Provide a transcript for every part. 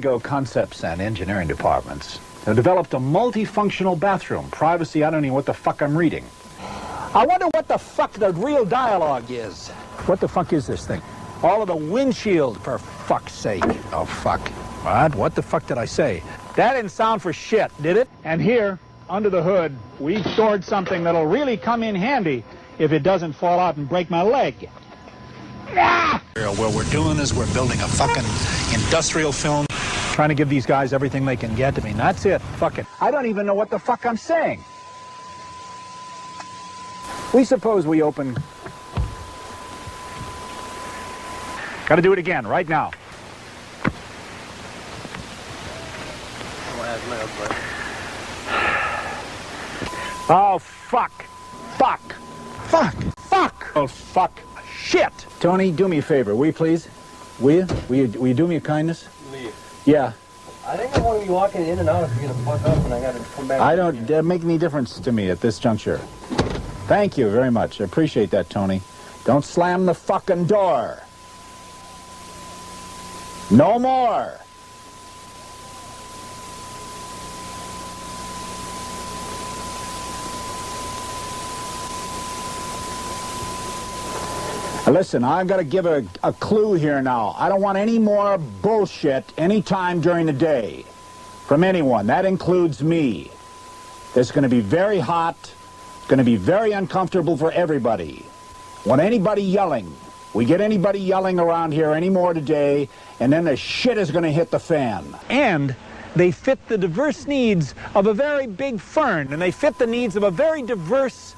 Go concepts and engineering departments have developed a multifunctional bathroom. Privacy, I don't know what the fuck I'm reading. I wonder what the fuck the real dialogue is. What the fuck is this thing? All of the windshield, for fuck's sake. Oh, fuck. What the fuck did I say? That didn't sound for shit, did it? And here, under the hood, we've stored something that'll really come in handy if it doesn't fall out and break my leg. Ah! What we're doing is we're building a fucking industrial film, trying to give these guys everything they can get. I mean, that's it. Fuck it. I don't even know what the fuck I'm saying. We suppose we open... Gotta do it again, right now. Oh, fuck. Fuck. Fuck. Fuck. Oh, fuck. Shit. Tony, do me a favor, will you please? Will you do me a kindness? Leave. Yeah. I think I want to be walking in and out if you're going to fuck up and I got to come back. I don't make any difference to me at this juncture. Thank you very much. I appreciate that, Tony. Don't slam the fucking door. No more. Listen, I've got to give a clue here now. I don't want any more bullshit anytime during the day from anyone. That includes me. It's going to be very hot. It's going to be very uncomfortable for everybody. Want anybody yelling? We get anybody yelling around here anymore today, and then the shit is going to hit the fan. And they fit the diverse needs of a very big firm, and they fit the needs of a very diverse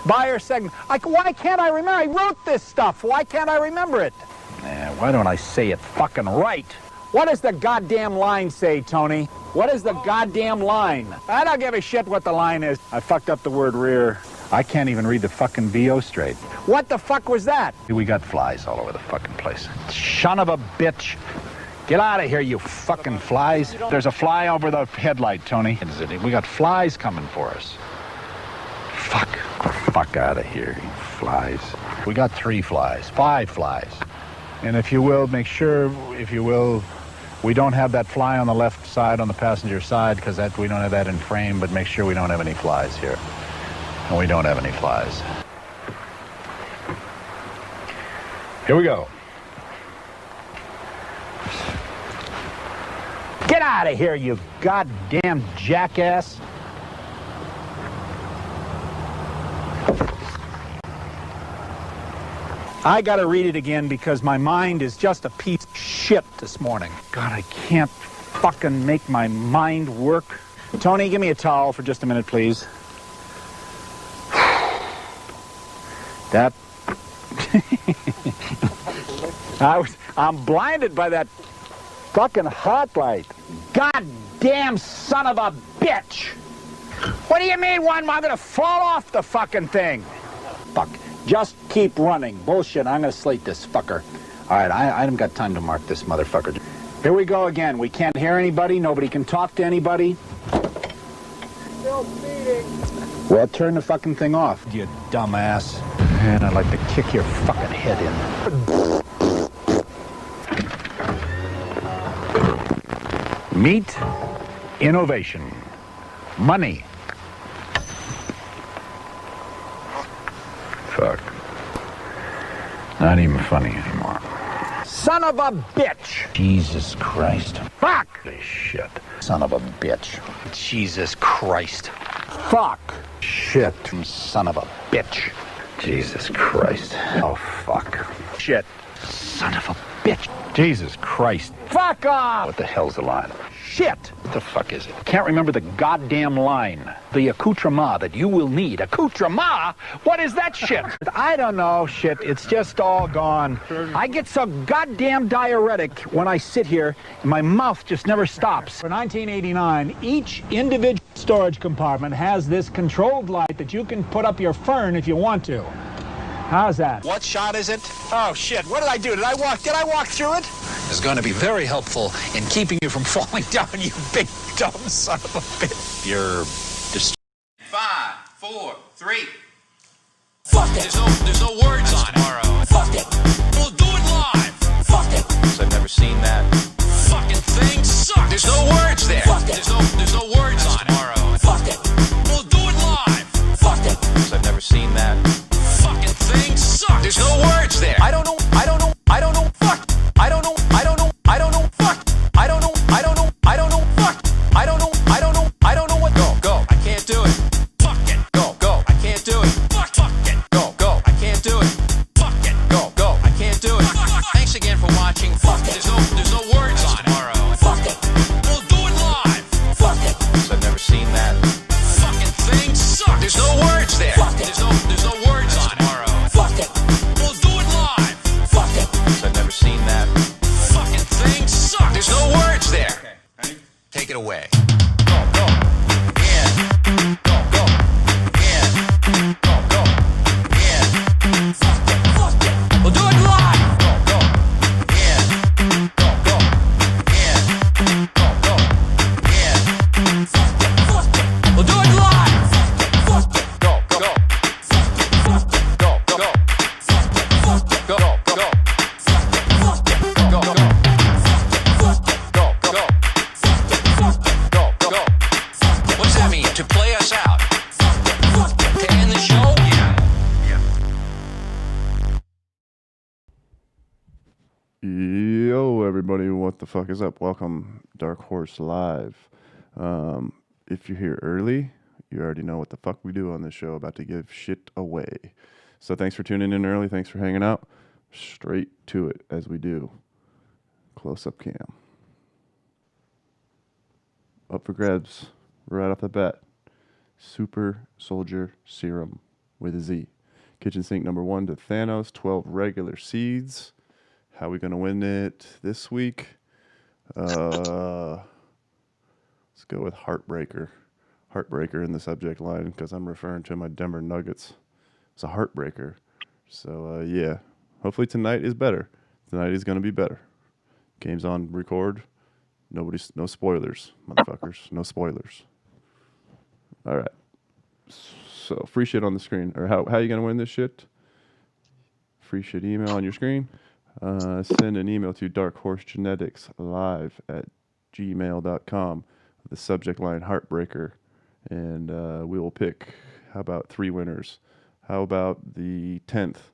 buyer segment. Why can't I remember? I wrote this stuff. Why can't I remember it? Why don't I say it fucking right? What does the goddamn line say, Tony? What is the goddamn line? I don't give a shit what the line is. I fucked up the word rear. I can't even read the fucking VO straight. What the fuck was that? We got flies all over the fucking place. Son of a bitch. Get out of here, you fucking flies. There's a fly over the headlight, Tony. We got flies coming for us. Fuck. Fuck out of here, you flies. We got 3 flies, 5 flies. And if you will, make sure, if you will, we don't have that fly on the left side, on the passenger side, because we don't have that in frame, but make sure we don't have any flies here. And we don't have any flies. Here we go. Get out of here, you goddamn jackass. I gotta read it again because my mind is just a piece of shit this morning. God, I can't fucking make my mind work. Tony, give me a towel for just a minute, please. That... I'm blinded by that fucking hot light. Goddamn son of a bitch! What do you mean, I'm gonna fall off the fucking thing? Fuck. Just keep running. Bullshit. I'm going to slate this fucker. All right, I haven't got time to mark this motherfucker. Here we go again. We can't hear anybody. Nobody can talk to anybody. Still speeding. Well, turn the fucking thing off, you dumbass. Man, I'd like to kick your fucking head in. Meet innovation. Money. Fuck. Not even funny anymore. Son of a bitch! Jesus Christ. Fuck! This shit. Son of a bitch. Jesus Christ. Fuck. Shit. Son of a bitch. Jesus Christ. Oh, fuck. Shit. Son of a bitch. Jesus Christ. Fuck off! What the hell's the line? Shit! What the fuck is it? Can't remember the goddamn line. The accoutrement that you will need. Accoutrement? What is that shit? I don't know, shit. It's just all gone. I get so goddamn diuretic when I sit here, and my mouth just never stops. For 1989, each individual storage compartment has this controlled light that you can put up your fern if you want to. How's that? What shot is it? Oh, shit. What did I do? Did I walk through it? Is going to be very helpful in keeping you from falling down, you big dumb son of a bitch. You're just 5, 4, 3. Fuck it. There's no words on tomorrow. Fuck it. We'll do it live. Fuck it. I've never seen that fucking thing. away. Go, go. Yeah. Go, go. Yeah. Go, go. Yeah. Fuck it, fuck it. We'll do it live. Go, go. Yeah. Go, go. Yeah. Go, go. Yeah. Fuck it, fuck it. We'll do it live. Fuck it, fuck it. Go, go. Fuck it, fuck it. Go, go. Fuck it, fuck it. Go, go. Fuck it, fuck it. Go, go. What does that mean? To play us out? To end the show? Yeah. Yo, everybody, what the fuck is up? Welcome, Dark Horse Live. If you're here early, you already know what the fuck we do on this show, about to give shit away. So thanks for tuning in early. Thanks for hanging out. Straight to it, as we do. Close-up cam. Up for grabs right off the bat. Super Soldier Serum with a Z. Kitchen sink number 1 to Thanos. 12 regular seeds. How we going to win it this week? Let's go with Heartbreaker. Heartbreaker in the subject line, because I'm referring to my Denver Nuggets. It's a heartbreaker. So, yeah. Hopefully tonight is better. Tonight is going to be better. Game's on record. No spoilers, motherfuckers. No spoilers. All right. So, free shit on the screen. Or how you going to win this shit? Free shit email on your screen. Send an email to darkhorsegeneticslive@gmail.com. The subject line Heartbreaker. And we will pick, how about 3 winners? How about the 10th,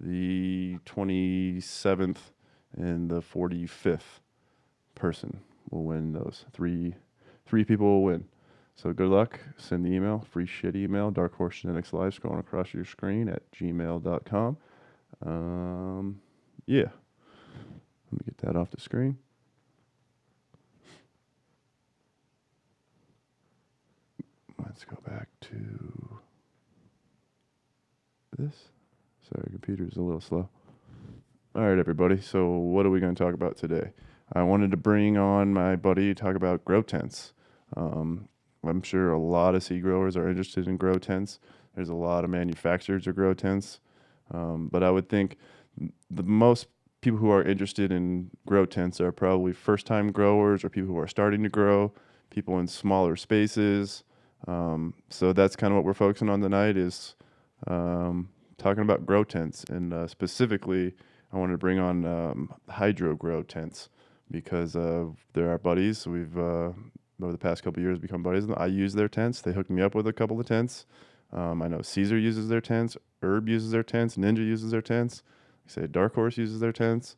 the 27th, and the 45th person will win those. Three people will win. So good luck. Send the email, free shit email, darkhorsegeneticslive, scrolling across your screen at gmail.com. Yeah. Let me get that off the screen. Let's go back to this. Sorry, computer's a little slow. All right, everybody. So what are we going to talk about today? I wanted to bring on my buddy to talk about grow tents. I'm sure a lot of seed growers are interested in grow tents. There's a lot of manufacturers of grow tents. But I would think the most people who are interested in grow tents are probably first-time growers or people who are starting to grow, people in smaller spaces. So that's kind of what we're focusing on tonight, is talking about grow tents. And specifically, I wanted to bring on hydro grow tents, because they're our buddies. We've, over the past couple of years, become buddies. I use their tents. They hooked me up with a couple of tents. I know Caesar uses their tents. Herb uses their tents. Ninja uses their tents. Like I say, Dark Horse uses their tents.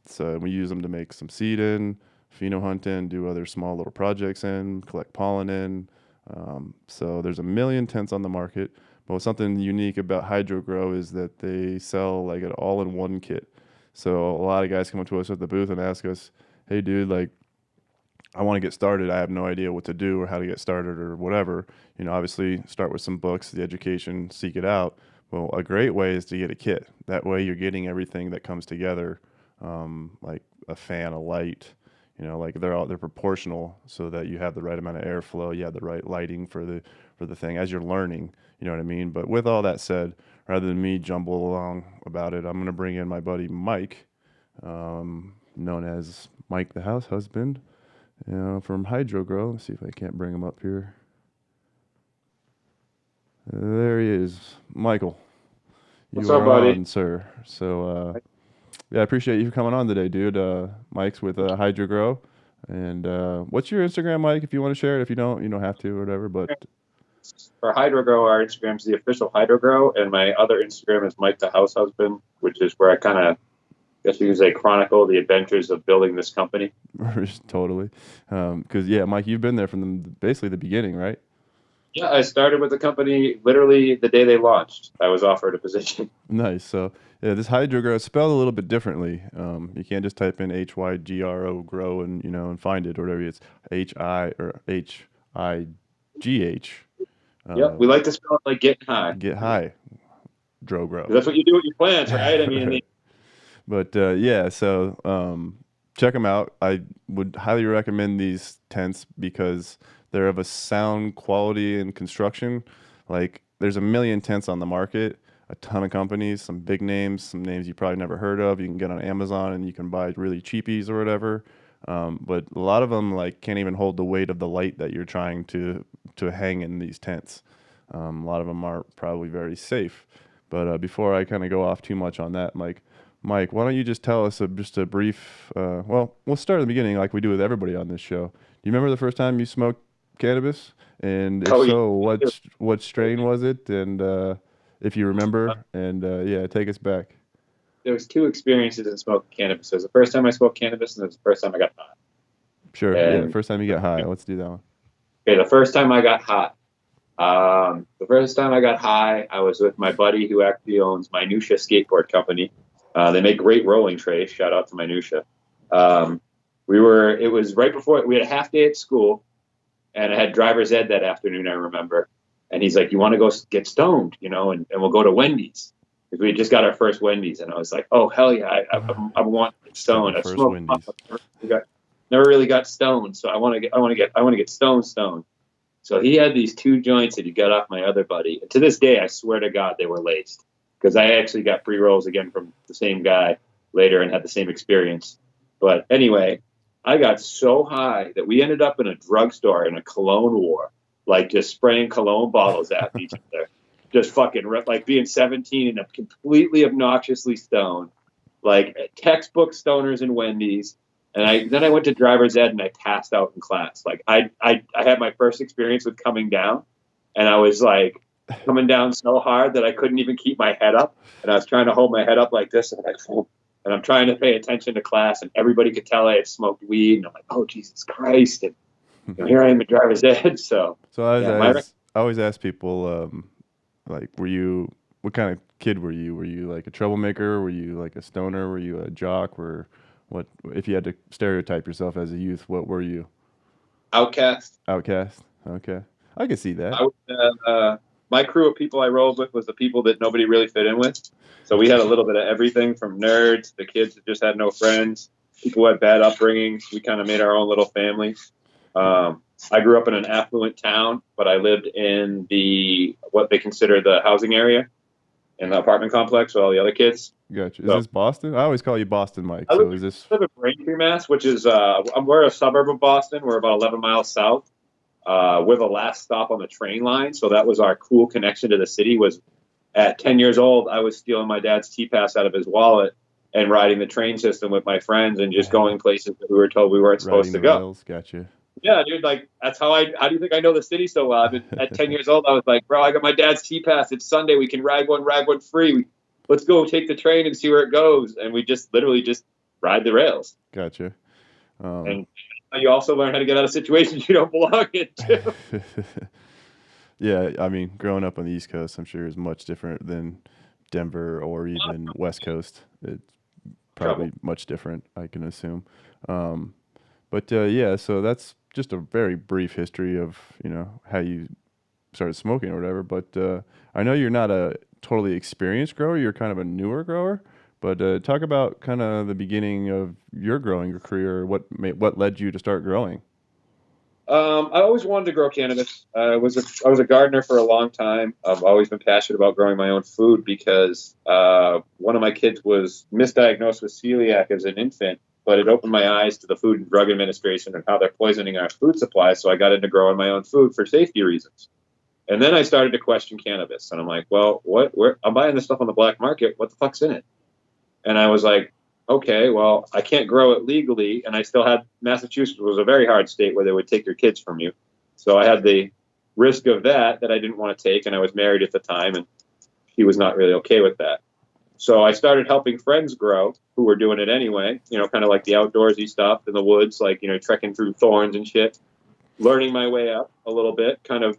So we use them to make some seed in, pheno hunt in, do other small little projects in, collect pollen in. So there's a million tents on the market. But something unique about Hydro Grow is that they sell like an all-in-one kit. So a lot of guys come up to us at the booth and ask us, hey, dude, like, I want to get started. I have no idea what to do or how to get started or whatever. You know, obviously start with some books, the education, seek it out. Well, a great way is to get a kit. That way you're getting everything that comes together, like a fan, a light, you know, like they're proportional so that you have the right amount of airflow, you have the right lighting for the thing as you're learning, you know what I mean? But with all that said, rather than me jumble along about it, I'm going to bring in my buddy Mike, known as Mike the House Husband, from Hydro Grow. Let's see if I can't bring him up here. There he is, Michael. What's up, buddy? On, sir. So, yeah, I appreciate you coming on today, dude. Mike's with Hydro Grow. And what's your Instagram, Mike, if you want to share it? If you don't have to or whatever. But for Hydro Grow, our Instagram is the official Hydro Grow, and my other Instagram is Mike the House Husband, which is where I kind of, guess you could say, chronicle the adventures of building this company. Totally. Because, yeah, Mike, you've been there from basically the beginning, right? Yeah, I started with the company literally the day they launched. I was offered a position. Nice. So, yeah, this Hydro Grow is spelled a little bit differently. You can't just type in HYGRO grow and, and find it or whatever. It's HI or HIGH. Yeah, we like to spell it like get high. Get high. Grow. That's what you do with your plants, right? I mean, But, yeah, so check them out. I would highly recommend these tents because they're of a sound quality and construction. Like there's a million tents on the market, a ton of companies, some big names, some names you probably never heard of. You can get on Amazon and you can buy really cheapies or whatever. But a lot of them like can't even hold the weight of the light that you're trying to hang in these tents. A lot of them are probably very safe. But before I kind of go off too much on that, Mike, why don't you just tell us just a brief? Well, we'll start at the beginning, like we do with everybody on this show. Do you remember the first time you smoked cannabis? And if so, what strain was it? And if you remember, and yeah, take us back. There was two experiences in smoking cannabis. There was the first time I smoked cannabis, and there was the first time I got high. Sure. And, yeah. First time you got high. Let's do that one. Okay. The first time I got high. I was with my buddy who actually owns Minutia Skateboard Company. They make great rolling trays. Shout out to Minutia. It was right before we had a half day at school, and I had driver's ed that afternoon, I remember. And he's like, "You want to go get stoned, and we'll go to Wendy's." Because we had just got our first Wendy's, and I was like, "Oh hell yeah, I want to get stoned." I smoked never really got stoned, so I want to get stoned. So he had these two joints that he got off my other buddy. And to this day, I swear to God, they were laced, because I actually got pre-rolls again from the same guy later and had the same experience. But anyway, I got so high that we ended up in a drugstore in a cologne war, like just spraying cologne bottles at each other. Just fucking like being 17 and completely obnoxiously stoned, like textbook stoners in Wendy's. And then I went to driver's ed and I passed out in class. Like I had my first experience with coming down, and I was like coming down so hard that I couldn't even keep my head up. And I was trying to hold my head up like this, and I'm trying to pay attention to class, and everybody could tell I had smoked weed. And I'm like, oh Jesus Christ! And here I am in driver's ed. So I always ask people, like, what kind of kid were you? Were you like a troublemaker? Were you like a stoner? Were you a jock? What if you had to stereotype yourself as a youth? What were you? Outcast. Outcast. Okay, I can see that. My crew of people I rolled with was the people that nobody really fit in with. So we had a little bit of everything, from nerds, the kids that just had no friends, people who had bad upbringings. We kind of made our own little family. I grew up in an affluent town, but I lived in what they consider the housing area, in the apartment complex with all the other kids. Gotcha. Is this Boston? I always call you Boston, Mike. So is this? I live in Braintree, Mass, which is we're a suburb of Boston. We're about 11 miles south. We're the last stop on the train line, so that was our cool connection to the city. Was at 10 years old, I was stealing my dad's T-Pass out of his wallet and riding the train system with my friends and just going places that we were told we weren't supposed to go. Rails. Gotcha. Yeah, dude, like that's how do you think I know the city so well? At 10 years old, I was like, bro, I got my dad's T-Pass. It's Sunday. We can rag one free. Let's go take the train and see where it goes. And we just literally just ride the rails. Gotcha. And you also learn how to get out of situations you don't belong into. Yeah, I mean, growing up on the East Coast, I'm sure is much different than Denver or even West Coast. It's probably much different, I can assume. But yeah, so that's just a very brief history of, how you started smoking or whatever. But I know you're not a totally experienced grower. You're kind of a newer grower. But talk about kind of the beginning of your growing career. What led you to start growing? I always wanted to grow cannabis. I was a gardener for a long time. I've always been passionate about growing my own food because one of my kids was misdiagnosed with celiac as an infant, but it opened my eyes to the Food and Drug Administration and how they're poisoning our food supply. So I got into growing my own food for safety reasons. And then I started to question cannabis, and I'm like, well, I'm buying this stuff on the black market. What the fuck's in it? And I was like, okay, well, I can't grow it legally. And I still had, Massachusetts was a very hard state where they would take your kids from you. So I had the risk of that I didn't want to take. And I was married at the time, and he was not really okay with that. So I started helping friends grow who were doing it anyway, kind of like the outdoorsy stuff in the woods, like, trekking through thorns and shit, learning my way up a little bit, kind of,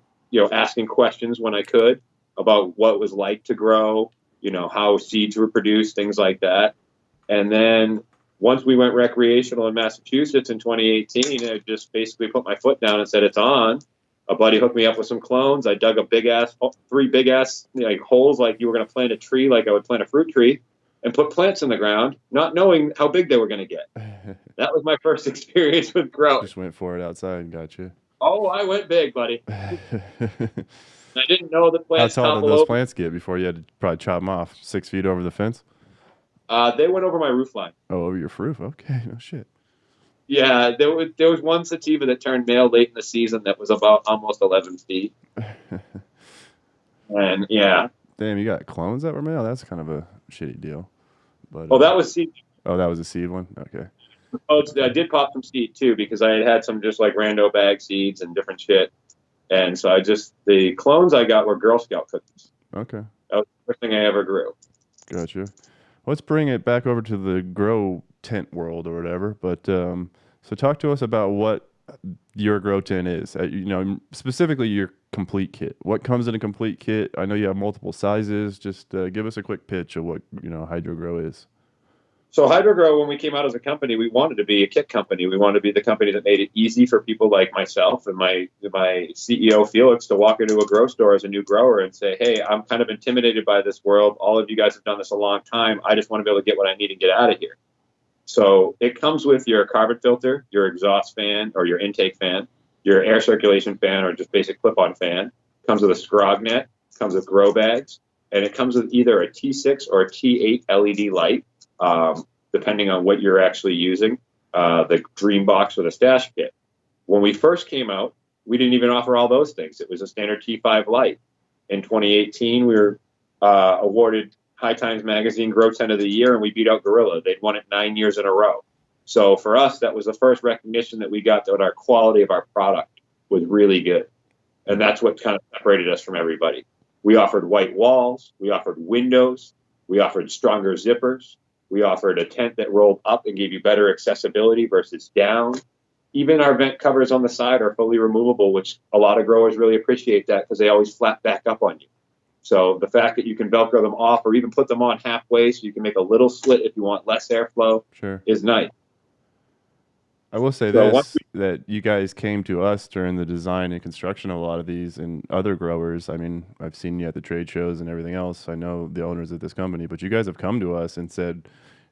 asking questions when I could about what it was like to grow, how seeds were produced, things like that. And then once we went recreational in Massachusetts in 2018, I just basically put my foot down and said, it's on. A buddy hooked me up with some clones. I dug three big ass holes like you were going to plant a tree, like I would plant a fruit tree, and put plants in the ground, not knowing how big they were going to get. That was my first experience with growing. Just went for it outside and got you. Oh, I went big, buddy. I didn't know the How plants tall did topple those over. plants get before you had to probably chop them off? 6 feet over the fence? They went over my roof line. Oh, over your roof? Okay, no shit. Yeah, there was one sativa that turned male late in the season that was about almost 11 feet. And yeah. Damn, you got clones that were male? That's kind of a shitty deal. But Oh, that was seed. oh, that was a seed one? Okay. Oh, I did pop some seed too because I had some just like rando bag seeds and different shit. And so the clones I got were Girl Scout cookies. Okay. That was the first thing I ever grew. Gotcha. Let's bring it back over to the grow tent world or whatever. But so talk to us about what your grow tent is. Specifically your complete kit. What comes in a complete kit? I know you have multiple sizes. Just give us a quick pitch of what Hydro Grow is. So HydroGrow, when we came out as a company, we wanted to be a kit company. We wanted to be the company that made it easy for people like myself and my CEO, Felix, to walk into a grow store as a new grower and say, hey, I'm kind of intimidated by this world. All of you guys have done this a long time. I just want to be able to get what I need and get out of here. So it comes with your carbon filter, your exhaust fan or your intake fan, your air circulation fan or just basic clip-on fan. It comes with a scrog net, comes with grow bags, and it comes with either a T6 or a T8 LED light. Depending on what you're actually using, the Dream Box or the Stash Kit. When we first came out, we didn't even offer all those things. It was a standard T5 light. In 2018, we were awarded High Times Magazine Grow Tent of the Year, and we beat out Gorilla. They'd won it 9 years in a row. So for us, that was the first recognition that we got that our quality of our product was really good. And that's what kind of separated us from everybody. We offered white walls. We offered windows. We offered stronger zippers. We offered a tent that rolled up and gave you better accessibility versus down. Even our vent covers on the side are fully removable, which a lot of growers really appreciate that because they always flap back up on you. So the fact that you can Velcro them off or even put them on halfway so you can make a little slit if you want less airflow is nice. I will say that you guys came to us during the design and construction of a lot of these and other growers. I mean, I've seen you at the trade shows and everything else. I know the owners of this company, but you guys have come to us and said,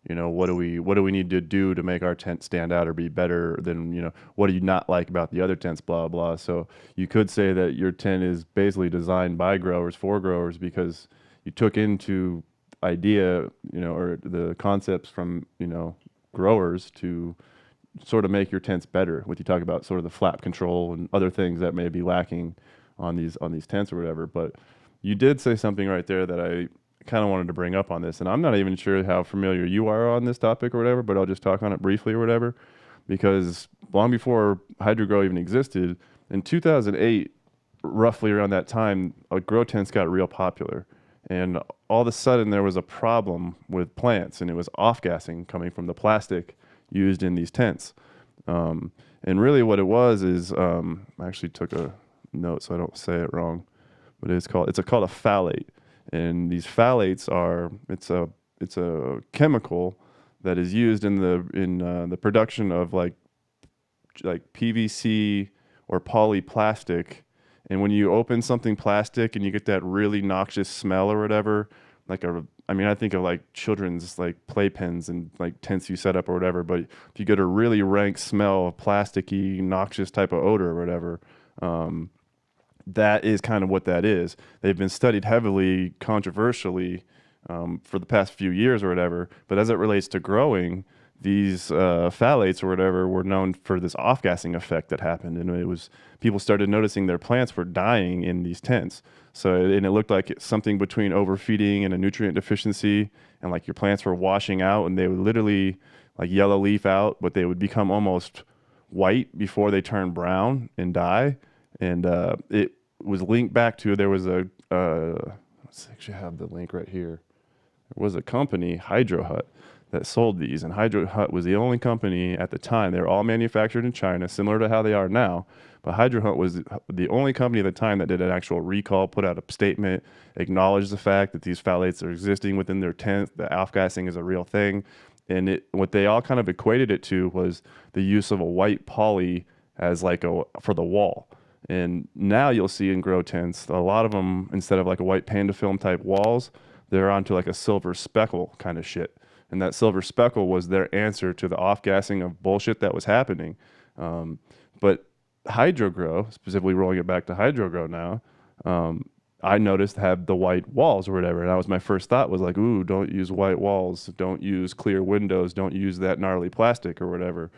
what do we need to do to make our tent stand out or be better than, what do you not like about the other tents, blah, blah. So you could say that your tent is basically designed by growers for growers because you took into idea, or the concepts from, growers to sort of make your tents better. What you talk about, sort of the flap control and other things that may be lacking on these tents or whatever. But you did say something right there that I kind of wanted to bring up on this, and I'm not even sure how familiar you are on this topic or whatever, but I'll just talk on it briefly or whatever, because long before HydroGrow even existed, in 2008, roughly around that time, grow tents got real popular. And all of a sudden there was a problem with plants, and it was off-gassing coming from the plastic used in these tents. And really what it was is, I actually took a note so I don't say it wrong, but it's called a phthalate. And these phthalates it's a chemical that is used in the production of like PVC or polyplastic. And when you open something plastic and you get that really noxious smell or whatever, I think of like children's like playpens and like tents you set up or whatever, but if you get a really rank smell of plasticky, noxious type of odor or whatever, that is kind of what that is. They've been studied heavily, controversially, for the past few years or whatever, but as it relates to growing, these phthalates or whatever were known for this off-gassing effect that happened, and it was people started noticing their plants were dying in these tents. And it looked like something between overfeeding and a nutrient deficiency, and like your plants were washing out, and they would literally like yellow leaf out, but they would become almost white before they turn brown and die. And it was linked back to let's actually have the link right here. There was a company, Hydro Hut, that sold these, and Hydro Hut was the only company at the time. They were all manufactured in China, similar to how they are now. But Hydro Hut was the only company at the time that did an actual recall, put out a statement, acknowledged the fact that these phthalates are existing within their tent, that off-gassing is a real thing. And what they all kind of equated it to was the use of a white poly as for the wall. And now you'll see in grow tents, a lot of them, instead of like a white panda film type walls, they're onto like a silver speckle kind of shit. and that silver speckle was their answer to the off-gassing of bullshit that was happening. But HydroGrow, specifically rolling it back to HydroGrow now, I noticed have the white walls or whatever. And that was my first thought was like, ooh, don't use white walls. Don't use clear windows. Don't use that gnarly plastic or whatever.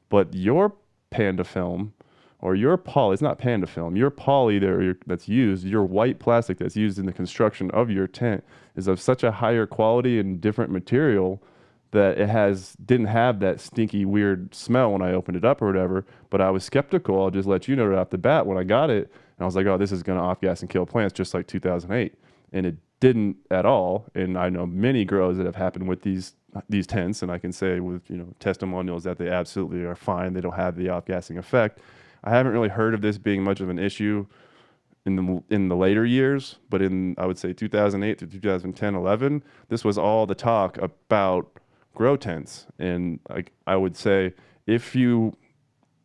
But your Panda film or your poly, it's not Panda film, your poly there that's used, your white plastic that's used in the construction of your tent is of such a higher quality and different material that it didn't have that stinky, weird smell when I opened it up or whatever. But I was skeptical. I'll just let you know right off the bat when I got it. And I was like, oh, this is going to off-gas and kill plants just like 2008. And it didn't at all. And I know many grows that have happened with these tents. And I can say with, testimonials that they absolutely are fine. They don't have the off-gassing effect. I haven't really heard of this being much of an issue in the later years. But in, I would say, 2008 to 2010, 11, this was all the talk about grow tents. And I would say if you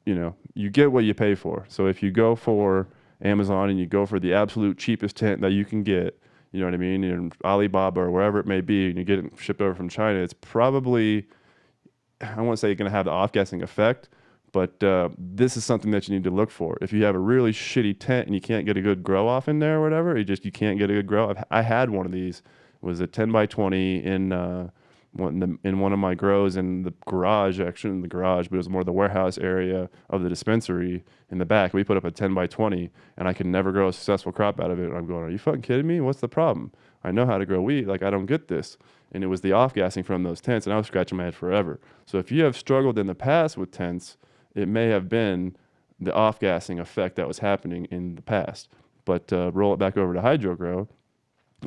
get what you pay for. So if you go for Amazon and you go for the absolute cheapest tent that you can get, you know what I mean, in Alibaba or wherever it may be, and you get it shipped over from China, it's probably, I won't say going to have the off-gassing effect, but this is something that you need to look for. If you have a really shitty tent and you can't get a good grow off in there or whatever, you can't get a good grow. I had one of these. It was a 10 by 20 in one of my grows in the garage, actually in the garage, but it was more the warehouse area of the dispensary in the back. We put up a 10 by 20 and I could never grow a successful crop out of it. And I'm going, are you fucking kidding me? What's the problem? I know how to grow wheat. I don't get this. And it was the off-gassing from those tents, and I was scratching my head forever. So if you have struggled in the past with tents, it may have been the off-gassing effect that was happening in the past. But roll it back over to HydroGrow.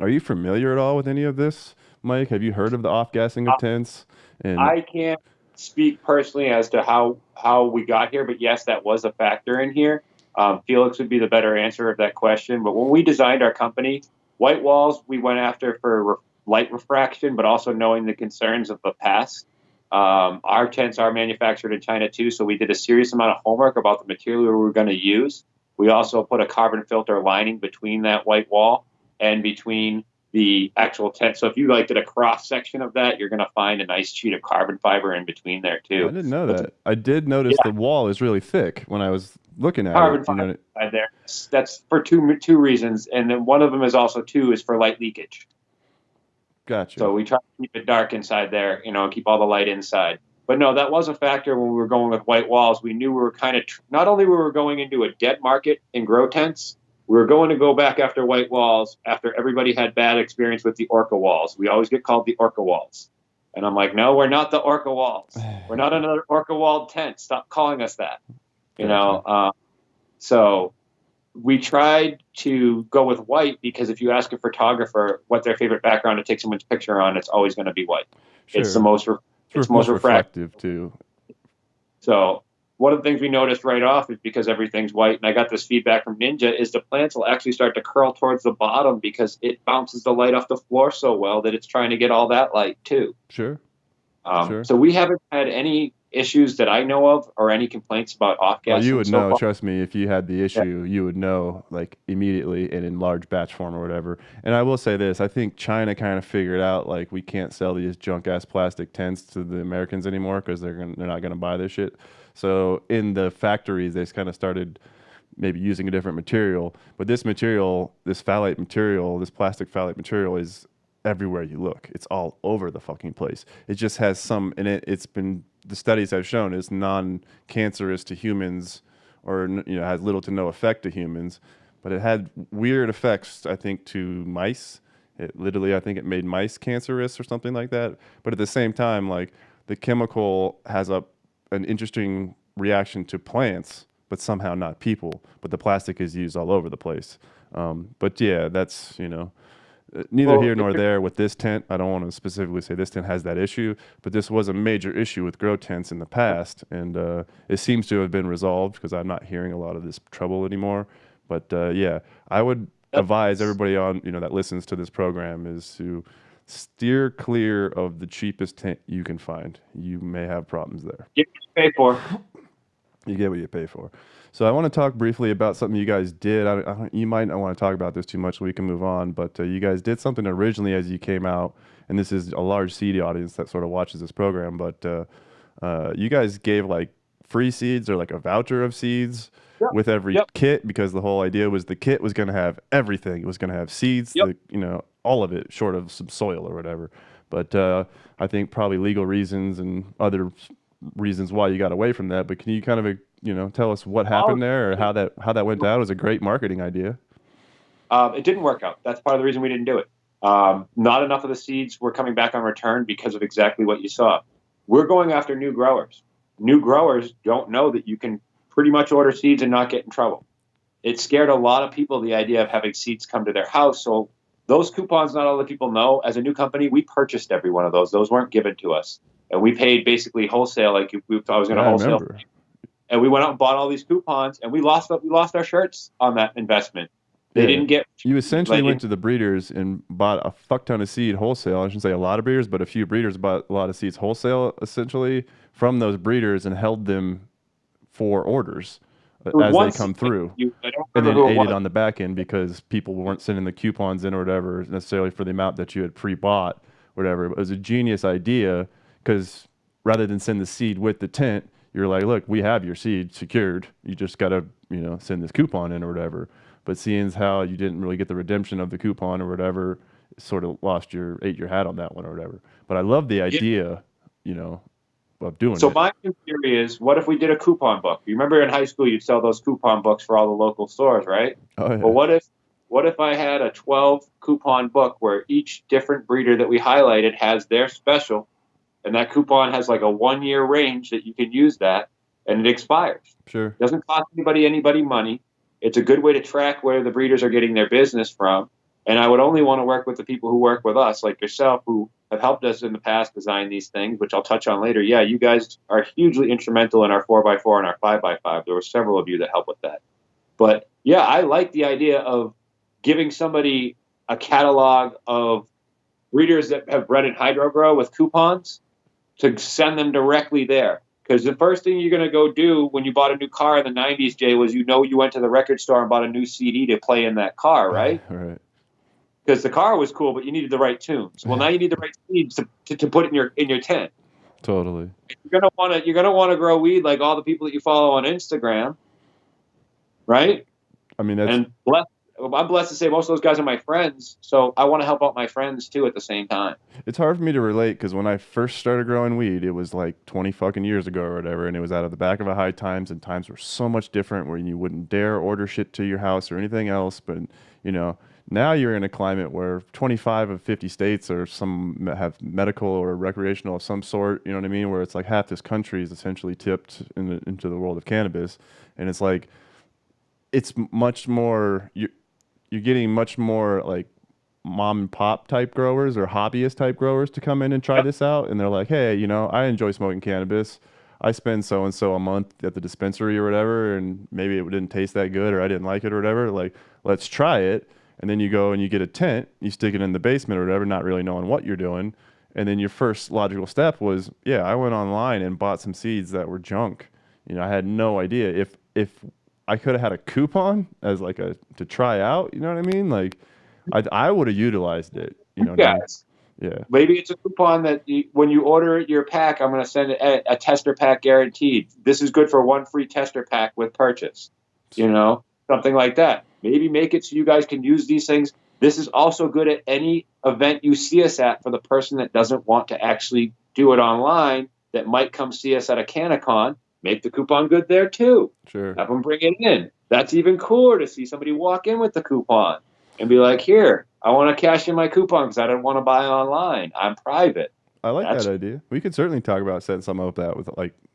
Are you familiar at all with any of this, Mike? Have you heard of the off-gassing of tents? And I can't speak personally as to how we got here, but yes, that was a factor in here. Felix would be the better answer of that question. But when we designed our company, white walls we went after for light refraction, but also knowing the concerns of the past. Our tents are manufactured in China too, so we did a serious amount of homework about the material we were going to use. We also put a carbon filter lining between that white wall and between the actual tent. So if you did a cross section of that, you're going to find a nice sheet of carbon fiber in between there too. I didn't know that. I did notice the wall is really thick when I was looking at carbon it. Fiber there. That's for two reasons, and then one of them is also is for light leakage. Gotcha. So we try to keep it dark inside there, and keep all the light inside. But no, that was a factor when we were going with white walls. We knew we were not only we were going into a dead market in grow tents, we were going to go back after white walls after everybody had bad experience with the Orca walls. We always get called the Orca walls. And I'm like, no, we're not the Orca walls. We're not another Orca walled tent. Stop calling us that. So we tried to go with white because if you ask a photographer what their favorite background to take someone's picture on, it's always going to be white. Sure. It's the most refractive too. So one of the things we noticed right off is because everything's white, and I got this feedback from Ninja, is the plants will actually start to curl towards the bottom because it bounces the light off the floor so well that it's trying to get all that light too. Sure. So we haven't had any issues that I know of or any complaints about off-gassing. Well, you would know, trust me, if you had the issue, you would know immediately and in large batch form or whatever. And I will say this, I think China kind of figured out we can't sell these junk-ass plastic tents to the Americans anymore because they're not going to buy this shit. So in the factories, they kind of started maybe using a different material. But this material, this phthalate material, this plastic phthalate material is everywhere you look. It's all over the fucking place. It just has some in it. It's been, the studies have shown it's non-cancerous to humans or has little to no effect to humans. But it had weird effects, I think, to mice. I think it made mice cancerous or something like that. But at the same time, the chemical has an interesting reaction to plants, but somehow not people. But the plastic is used all over the place. But yeah, that's, neither here nor there with this tent. I don't want to specifically say this tent has that issue, but this was a major issue with grow tents in the past. And it seems to have been resolved because I'm not hearing a lot of this trouble anymore. But yeah, I would advise everybody on, that listens to this program is to steer clear of the cheapest tent you can find. You may have problems there. Get what you pay for. You get what you pay for. So I want to talk briefly about something you guys did. You might not want to talk about this too much. We can move on. But you guys did something originally as you came out, and this is a large seed audience that sort of watches this program, but you guys gave like free seeds or like a voucher of seeds with every kit, because the whole idea was the kit was going to have everything. It was going to have seeds, all of it, short of some soil or whatever. But I think probably legal reasons and other reasons why you got away from that. But can you kind of tell us what happened there, or how that went down? It was a great marketing idea. It didn't work out. That's part of the reason we didn't do it. Not enough of the seeds were coming back on return because of exactly what you saw. We're going after new growers. New growers don't know that you can pretty much order seeds and not get in trouble. It scared a lot of people, the idea of having seeds come to their house. So those coupons, not all the people know. As a new company, we purchased every one of those. Those weren't given to us. And we paid basically wholesale, like if I was going to wholesale. And we went out and bought all these coupons, and we lost our shirts on that investment. They didn't get. You essentially went to the breeders and bought a fuck ton of seed wholesale. I shouldn't say a lot of breeders, but a few breeders bought a lot of seeds wholesale, essentially from those breeders, and held them for orders as they come through. And then aided on the back end because people weren't sending the coupons in or whatever necessarily for the amount that you had pre-bought, whatever. It was a genius idea, because rather than send the seed with the tent, you're like, look, we have your seed secured. You just got to, send this coupon in or whatever. But seeing as how you didn't really get the redemption of the coupon or whatever, sort of ate your hat on that one or whatever. But I love the idea, of doing it. So my theory is, what if we did a coupon book? You remember in high school, you'd sell those coupon books for all the local stores, right? Oh, yeah. Well, what if I had a 12 coupon book where each different breeder that we highlighted has their special, and that coupon has like a 1-year range that you can use that, and it expires. Sure. It doesn't cost anybody money. It's a good way to track where the breeders are getting their business from. And I would only want to work with the people who work with us, like yourself, who have helped us in the past design these things, which I'll touch on later. Yeah, you guys are hugely instrumental in our 4x4 and our 5x5. There were several of you that helped with that. But yeah, I like the idea of giving somebody a catalog of breeders that have bred in hydro grow with coupons to send them directly there. Because the first thing you're going to go do when you bought a new car in the 90s, Jay, was you went to the record store and bought a new CD to play in that car, right? Right. Because the car was cool, but you needed the right tunes. Well, now you need the right seeds to put in your tent. Totally. You're gonna want to grow weed like all the people that you follow on Instagram, right? I mean, I'm blessed to say most of those guys are my friends, so I want to help out my friends too at the same time. It's hard for me to relate, because when I first started growing weed, it was like 20 fucking years ago or whatever, and it was out of the back of a High Times, and times were so much different where you wouldn't dare order shit to your house or anything else. But now you're in a climate where 25 of 50 states or some have medical or recreational of some sort, you know what I mean, where it's like half this country is essentially tipped into the world of cannabis. And it's like, it's much more, you're getting much more like mom and pop type growers or hobbyist type growers to come in and try this out. And they're like, hey, I enjoy smoking cannabis. I spend so-and-so a month at the dispensary or whatever, and maybe it didn't taste that good or I didn't like it or whatever. Like, let's try it. And then you go and you get a tent, you stick it in the basement or whatever, not really knowing what you're doing. And then your first logical step was, I went online and bought some seeds that were junk. I had no idea. If I could have had a coupon as like to try out, you know what I mean? Like, I would have utilized it. Yes. Yeah. Maybe it's a coupon that when you order your pack, I'm going to send a tester pack guaranteed. This is good for 1 free tester pack with purchase. Something like that. Maybe make it so you guys can use these things. This is also good at any event you see us at for the person that doesn't want to actually do it online, that might come see us at a CannaCon. Make the coupon good there too. Sure. Have them bring it in. That's even cooler to see somebody walk in with the coupon and be like, here, I want to cash in my coupon because I don't want to buy online. I'm private. I like that idea. We could certainly talk about setting something up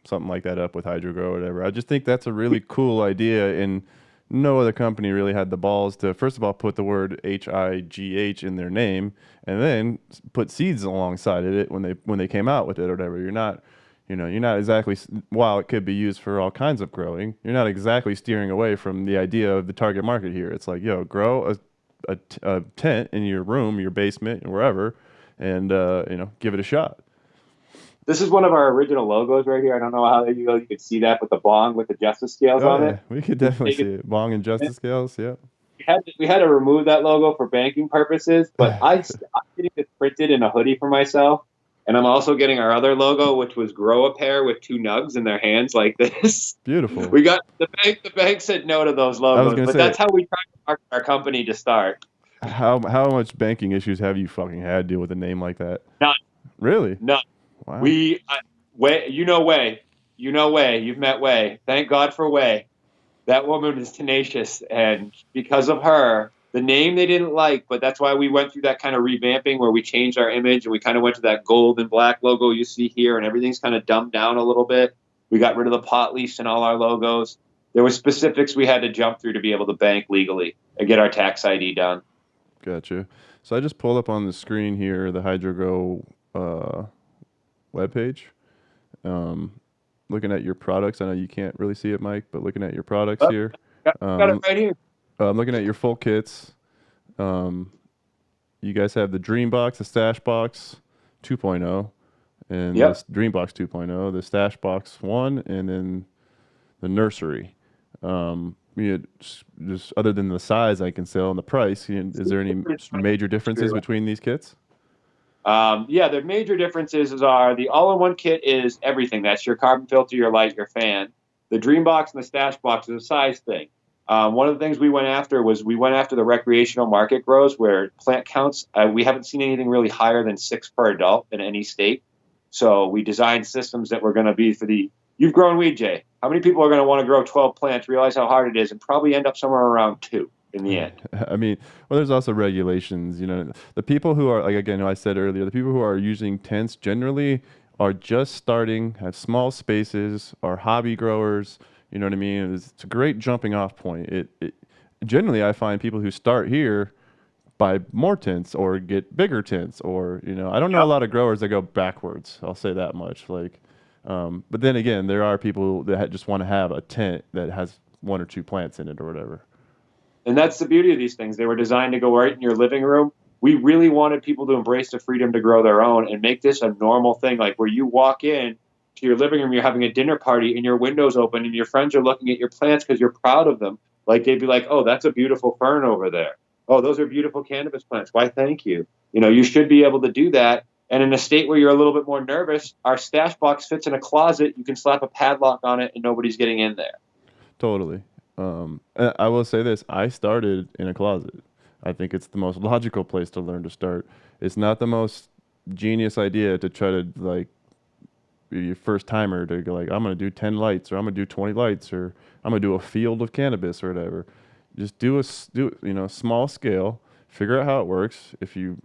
something like that up with Hydro Grow or whatever. I just think that's a really cool idea, and no other company really had the balls to, first of all, put the word HIGH in their name, and then put seeds alongside of it when they came out with it or whatever. You're not exactly, while it could be used for all kinds of growing, you're not exactly steering away from the idea of the target market here. It's like, grow a tent in your room, your basement, and wherever, and give it a shot. This is one of our original logos right here. I don't know how you could see that with the bong with the justice scales on it. We could definitely see it. Bong and justice scales, yeah. we had to remove that logo for banking purposes, but I'm getting this printed in a hoodie for myself. And I'm also getting our other logo, which was grow a pair with two nugs in their hands like this. Beautiful. We got the bank said no to those logos, gonna but say- that's how we try to market our company to start. How much banking issues have you fucking had deal with a name like that? None. Really? None. Wow. Way, Way. You've met Way. Thank God for Way. That woman is tenacious, and because of her, the name they didn't like, but that's why we went through that kind of revamping where we changed our image and we kind of went to that gold and black logo you see here, and everything's kind of dumbed down a little bit. We got rid of the pot leash in all our logos. There were specifics we had to jump through to be able to bank legally and get our tax ID done. Gotcha. So I just pulled up on the screen here the HydroGrow webpage. Looking at your products, I know you can't really see it, Mike, but looking at your products here. Got it right here. I'm looking at your full kits. You guys have the Dream Box, the Stash Box 2.0, and Yep. the Dream Box 2.0, the Stash Box 1, and then the Nursery. Just other than the size I can sell and the price, is there any major differences between these kits? The major differences are the all-in-one kit is everything. That's your carbon filter, your light, your fan. The Dream Box and the Stash Box is a size thing. One of the things we went after the recreational market grows where plant counts, we haven't seen anything really higher than 6 per adult in any state. So we designed systems that were going to be for you've grown weed, Jay. How many people are going to want to grow 12 plants, realize how hard it is, and probably end up somewhere around 2 in the end? I mean, well, there's also regulations. The people who are, like, again, I said earlier, the people who are using tents generally are just starting, have small spaces, are hobby growers. You know what I mean? It's a great jumping off point. Generally, I find people who start here buy more tents or get bigger tents, or I don't know a lot of growers that go backwards. I'll say that much. But then again, there are people that just want to have a tent that has 1 or 2 plants in it or whatever. And that's the beauty of these things. They were designed to go right in your living room. We really wanted people to embrace the freedom to grow their own and make this a normal thing, like where you walk in to your living room, you're having a dinner party and your window's open and your friends are looking at your plants because you're proud of them. Like they'd be like, oh, that's a beautiful fern over there. Oh, those are beautiful cannabis plants. Why, thank you. You should be able to do that. And in a state where you're a little bit more nervous, our Stash Box fits in a closet. You can slap a padlock on it and nobody's getting in there. Totally. I will say this. I started in a closet. I think it's the most logical place to learn to start. It's not the most genius idea to try to, like, be your first timer to go, like, I'm going to do 10 lights, or I'm going to do 20 lights, or I'm going to do a field of cannabis or whatever. Just do small scale, figure out how it works. If you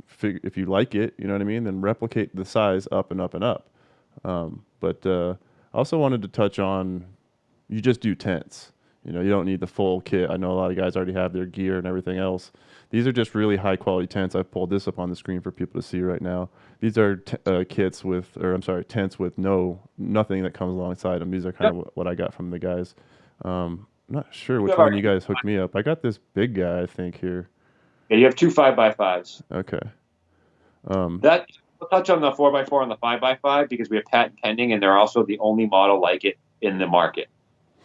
like it, you know what I mean, then replicate the size up and up and up. But I also wanted to touch on, you just do tents. You don't need the full kit. I know a lot of guys already have their gear and everything else. These are just really high quality tents. I've pulled this up on the screen for people to see right now. These are tents with nothing that comes alongside them. These are kind of what I got from the guys. I'm not sure which one you guys hooked me up. I got this big guy, I think, here. Yeah, you have 2 5x5s. Okay. We'll touch on the 4x4 and the 5x5 because we have patent pending, and they're also the only model like it in the market.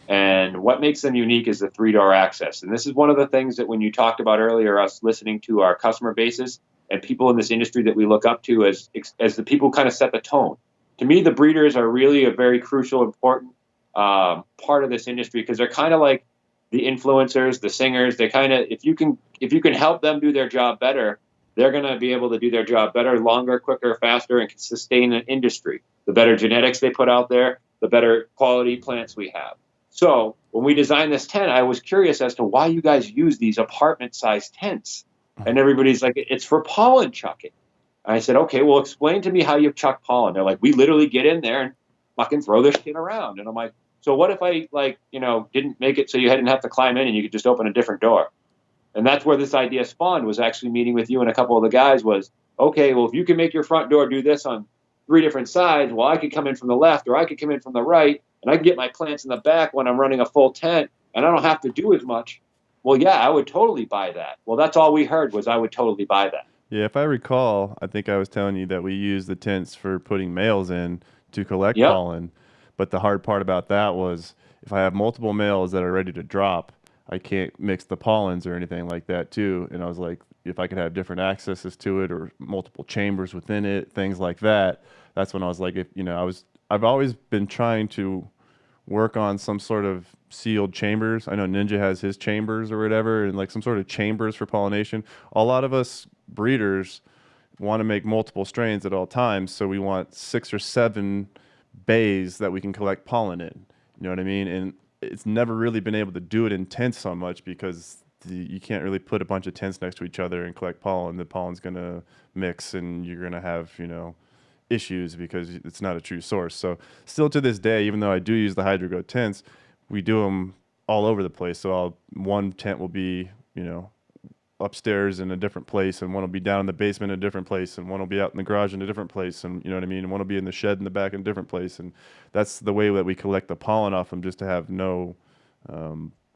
And what makes them unique is the 3-door access. And this is one of the things that when you talked about earlier, us listening to our customer bases and people in this industry that we look up to as the people who kind of set the tone. To me, the breeders are really a very crucial, important part of this industry because they're kind of like the influencers, the singers. They kind of, if you can help them do their job better, they're going to be able to do their job better, longer, quicker, faster, and can sustain an industry. The better genetics they put out there, the better quality plants we have. So when we designed this tent, I was curious as to why you guys use these apartment-sized tents. And everybody's like, it's for pollen chucking. And I said, okay, well, explain to me how you chuck pollen. They're like, we literally get in there and fucking throw this shit around. And I'm like, so what if I, didn't make it so you didn't have to climb in and you could just open a different door? And that's where this idea spawned, was actually meeting with you and a couple of the guys was, okay, well, if you can make your front door do this on 3 different sides, well, I could come in from the left or I could come in from the right. And I can get my plants in the back when I'm running a full tent, and I don't have to do as much. Well, yeah, I would totally buy that. Well, that's all we heard was I would totally buy that. Yeah, if I recall, I think I was telling you that we use the tents for putting males in to collect pollen. But the hard part about that was if I have multiple males that are ready to drop, I can't mix the pollens or anything like that too. And I was like, if I could have different accesses to it or multiple chambers within it, things like that. That's when I was like, if you know, I've always been trying to work on some sort of sealed chambers. I know Ninja has his chambers or whatever, and like some sort of chambers for pollination. A lot of us breeders want to make multiple strains at all times, so we want 6 or 7 bays that we can collect pollen in. You know what I mean? And it's never really been able to do it in tents so much because you can't really put a bunch of tents next to each other and collect pollen. The pollen's going to mix and you're going to have, you know, issues because it's not a true source. So still to this day, even though I do use the HydroGo tents, we do them all over the place. So one tent will be, you know, upstairs in a different place, and one will be down in the basement in a different place, and one will be out in the garage in a different place, and you know what I mean, and one will be in the shed in the back in a different place. And that's the way that we collect the pollen off them, just to have no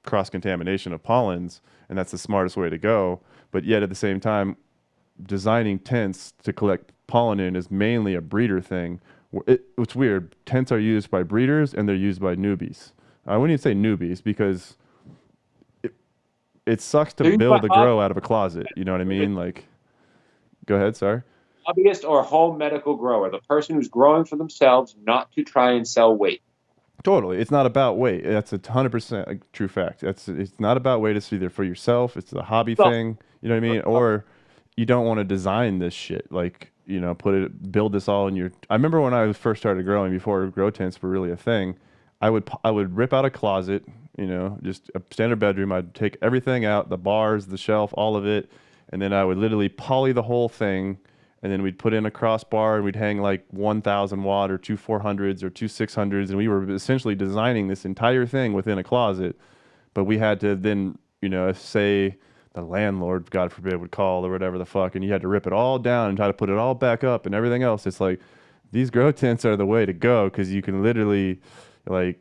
cross contamination of pollens, and that's the smartest way to go. But yet at the same time, designing tents to collect pollen in is mainly a breeder thing. It's weird. Tents are used by breeders and they're used by newbies. I wouldn't even say newbies because it sucks to build a grow out of a closet. You know what I mean? Like, go ahead. Sorry. Hobbyist or home medical grower, the person who's growing for themselves, not to try and sell weight. Totally. It's not about weight. That's 100% a true fact. It's not about weight. It's either for yourself. It's a hobby thing. You know what I mean? Or you don't want to design this shit. Like, you know, build this all in your. I remember when I first started growing, before grow tents were really a thing, I would rip out a closet, you know, just a standard bedroom. I'd take everything out, the bars, the shelf, all of it, and then I would literally poly the whole thing, and then we'd put in a crossbar and we'd hang like 1,000 watt or 2 400s or 2 600s, and we were essentially designing this entire thing within a closet. But we had to then, you know, say the landlord, God forbid, would call or whatever the fuck, and you had to rip it all down and try to put it all back up and everything else. It's like these grow tents are the way to go because you can literally like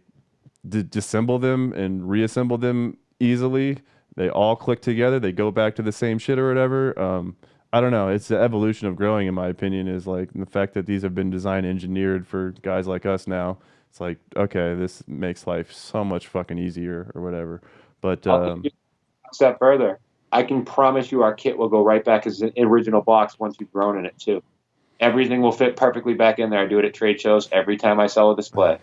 disassemble them and reassemble them easily. They all click together. They go back to the same shit or whatever. I don't know. It's the evolution of growing, in my opinion, is like the fact that these have been design engineered for guys like us now. It's like, okay, this makes life so much fucking easier or whatever. But A step further, I can promise you our kit will go right back as an original box once you've grown in it too. Everything will fit perfectly back in there. I do it at trade shows every time I sell a display.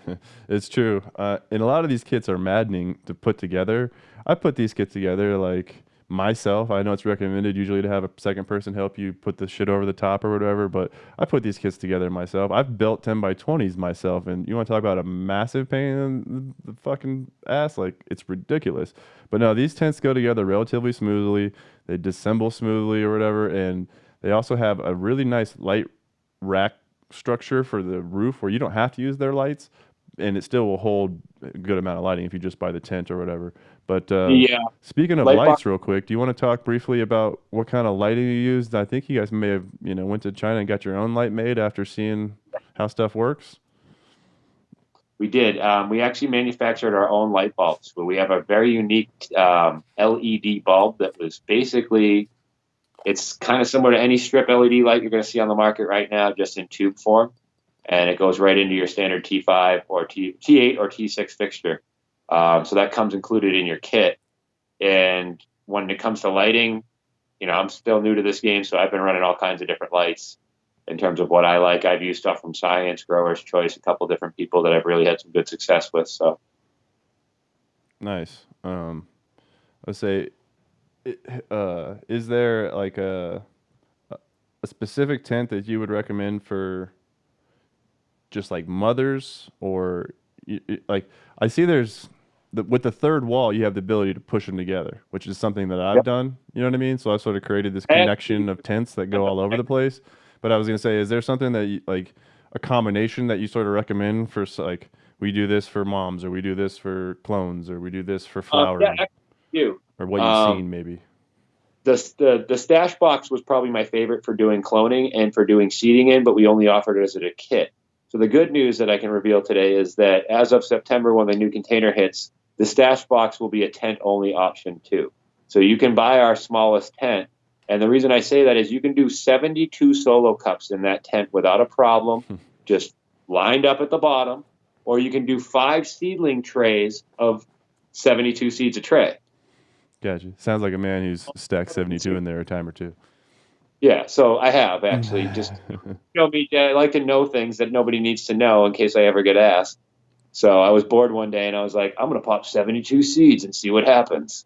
It's true. And a lot of these kits are maddening to put together. I put these kits together like myself. I know it's recommended usually to have a second person help you put the shit over the top or whatever, but I put these kits together myself. I've built 10 by 20s myself, and you want to talk about a massive pain in the fucking ass? Like, it's ridiculous. But no, these tents go together relatively smoothly. They disassemble smoothly or whatever, and they also have a really nice light rack structure for the roof where you don't have to use their lights, and it still will hold a good amount of lighting if you just buy the tent or whatever. But speaking of lights real quick, do you want to talk briefly about what kind of lighting you used? I think you guys may have, you know, went to China and got your own light made after seeing how stuff works. We did. We actually manufactured our own light bulbs. We have a very unique LED bulb that was basically, it's kind of similar to any strip LED light you're going to see on the market right now, just in tube form. And it goes right into your standard T5 or T8 or T6 fixture. So that comes included in your kit. And when it comes to lighting, you know, I'm still new to this game, so I've been running all kinds of different lights in terms of what I like. I've used stuff from Science, Growers Choice, a couple different people that I've really had some good success with. So nice. Let's say, is there like a specific tent that you would recommend for just like mothers, or like I see there's with the third wall you have the ability to push them together, which is something that I've done. You know what I mean? So I've sort of created this connection of tents that go all over the place. But I was gonna say, is there something that you, like a combination that you sort of recommend for like we do this for moms, or we do this for clones, or we do this for flowering, or what you've seen maybe? The stash box was probably my favorite for doing cloning and for doing seeding in, but we only offered it as a kit. So the good news that I can reveal today is that as of September, when the new container hits, the stash box will be a tent-only option too. So you can buy our smallest tent. And the reason I say that is you can do 72 solo cups in that tent without a problem, just lined up at the bottom. Or you can do 5 seedling trays of 72 seeds a tray. Gotcha. Sounds like a man who's stacked 72 in there a time or two. Yeah, so I have actually just me. I like to know things that nobody needs to know in case I ever get asked. So I was bored one day and I was like, I'm gonna pop 72 seeds and see what happens.